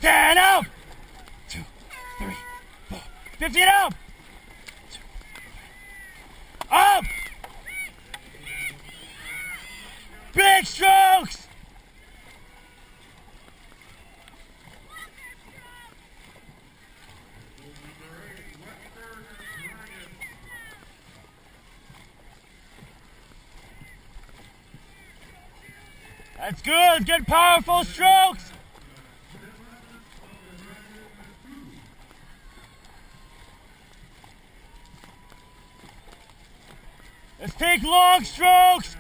10 up. 2, 3, 4. 15 up. 2, 3. Up. Big strokes. That's good. Good powerful strokes. Let's take long strokes.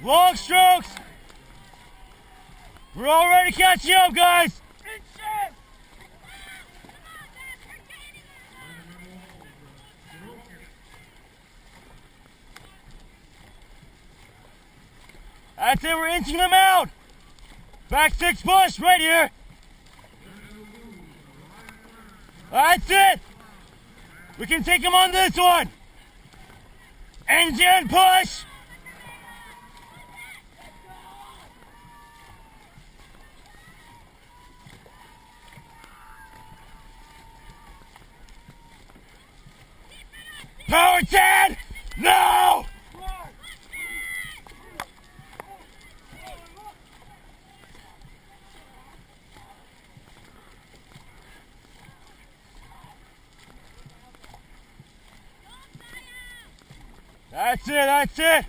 Long strokes. We're already catching up, guys. That's it, we're inching them out. Back 6 push right here. That's it. We can take them on this one. Engine push. Power 10. No. That's it, that's it.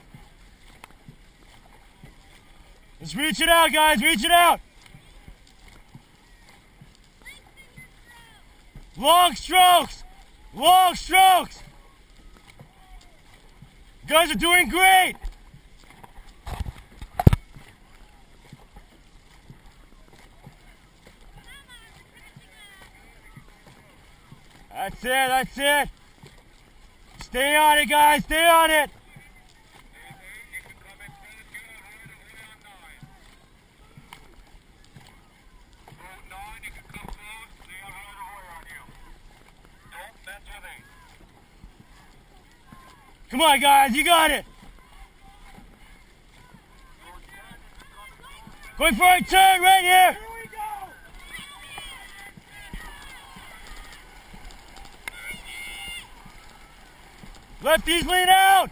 Let's reach it out, guys, reach it out. Long strokes, long strokes. You guys are doing great. That's it, that's it. Stay on it, guys, stay on it. Come on, guys, you got it. Going for a turn right here. Here we go. Lefties lean out.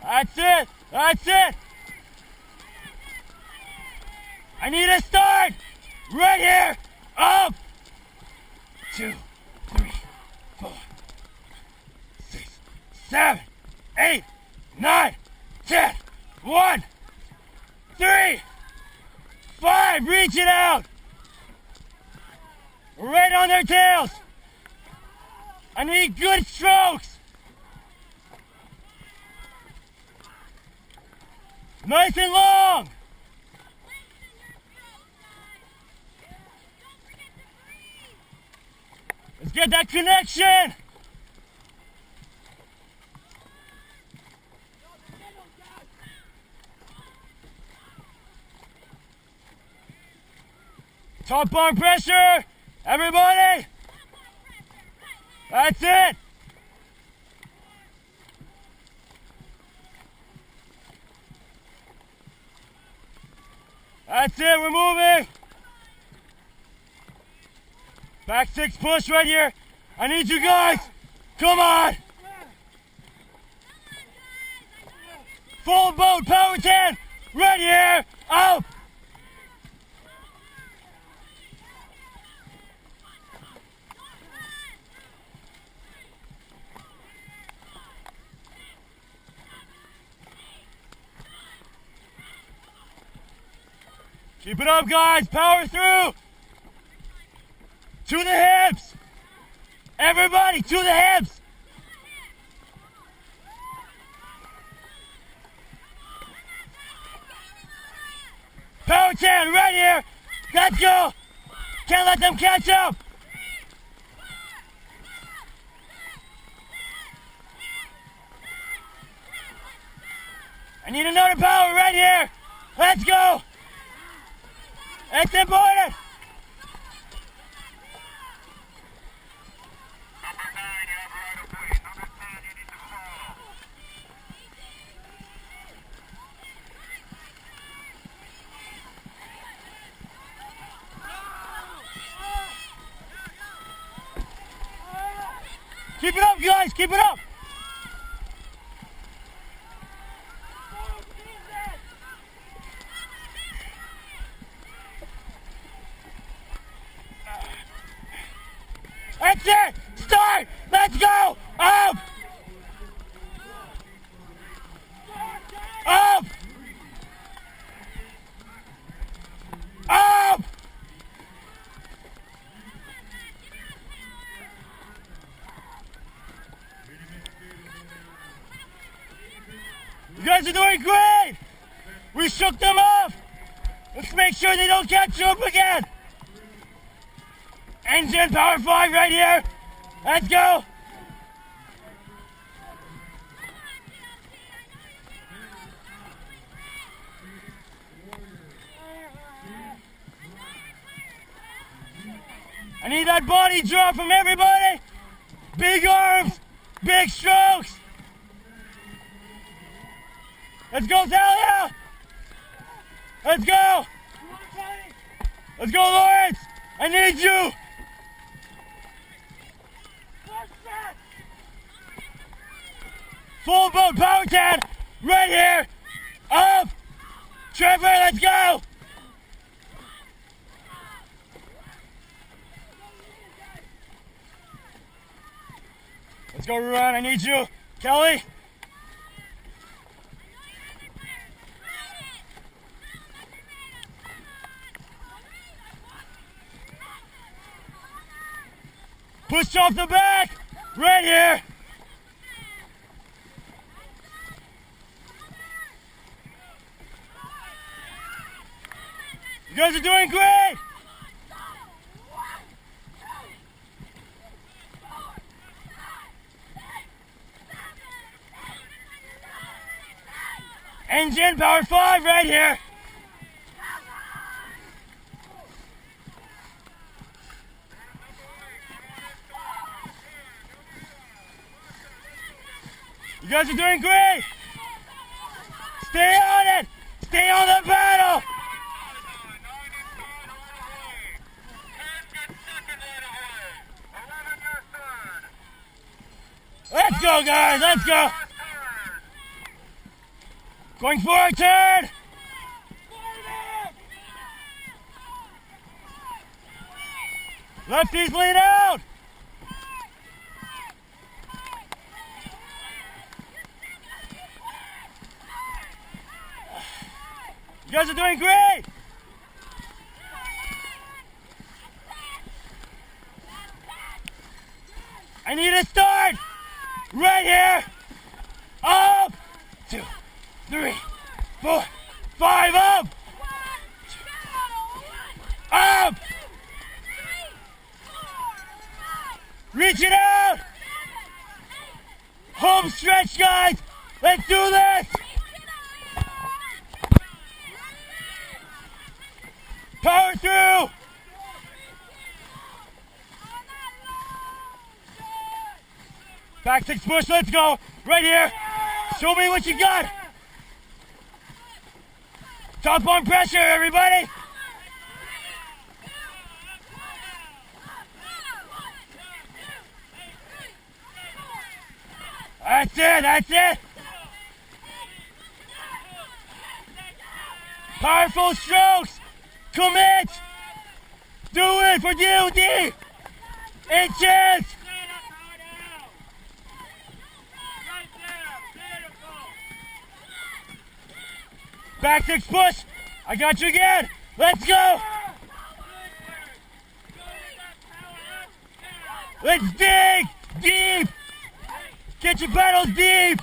That's it. That's it. I need a start. Right here. Up. 2, 3, 4, 6, 7, 8, 9, 10. 1, 3, 5. Reach it out. Right on their tails. I need good strokes. Nice and long. Let's get that connection. Top arm pressure. Everybody. That's it. That's it, we're moving. Back 6 push right here. I need you guys. Come on. Full boat, power 10. Right here. Up. Keep it up, guys. Power through. To the hips. Everybody, to the hips. Power 10, right here. Let's go. Can't let them catch up. I need another power right here. Let's go. It's important. Number 9, you have right of way. Keep it up, guys. Keep it up. That's it. Start. Let's go. Up. Up. Up. You guys are doing great. We shook them off. Let's make sure they don't catch you up again. Engine power 5 right here. Let's go. I need that body drop from everybody. Big arms, big strokes. Let's go, Thalia. Let's go. Let's go, Lawrence. I need you. Full boat power 10. Right here. Up. Trevor, let's go. Let's go, Ruan. I need you. Kelly. Push off the back. Right here. You guys are doing great. Engine power 5 right here. You guys are doing great. Stay on it. Stay on the battle. Let's go, guys. Let's go. Going forward, turn. Lefties lead out. You guys are doing great. I need a start. Right here. Up. 2, 3, 4, 5. Up. Up. Reach it out. Home stretch, guys. Let's do this. Power through. Back 6 push, let's go. Right here. Show me what you got. Top on pressure, everybody. That's it, that's it. Powerful strokes. Commit. Do it for DoD. Inches. Back 6 push. I got you again. Let's go. Let's dig deep. Get your pedals deep.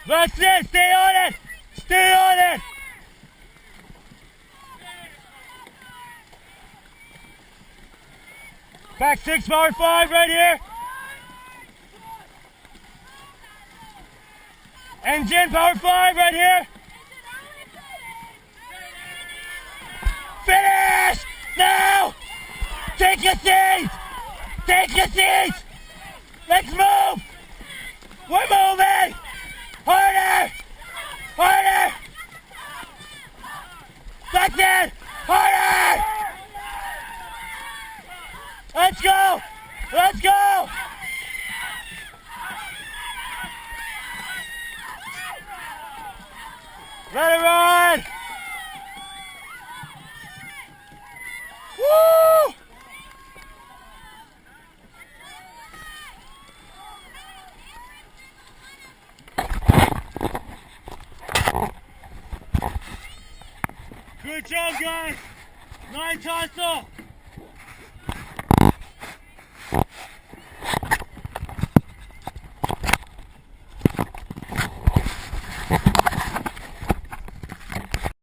That's it. Stay on it. Stay on it. Back 6, power 5 right here. Engine, power 5 right here. Finish! Now! Take your seat! Take your seat! Let's move! We're moving! Harder! Harder! Back in! Harder! Let's go! Let's go! Let it run! Woo! Good job, guys! Nice hustle!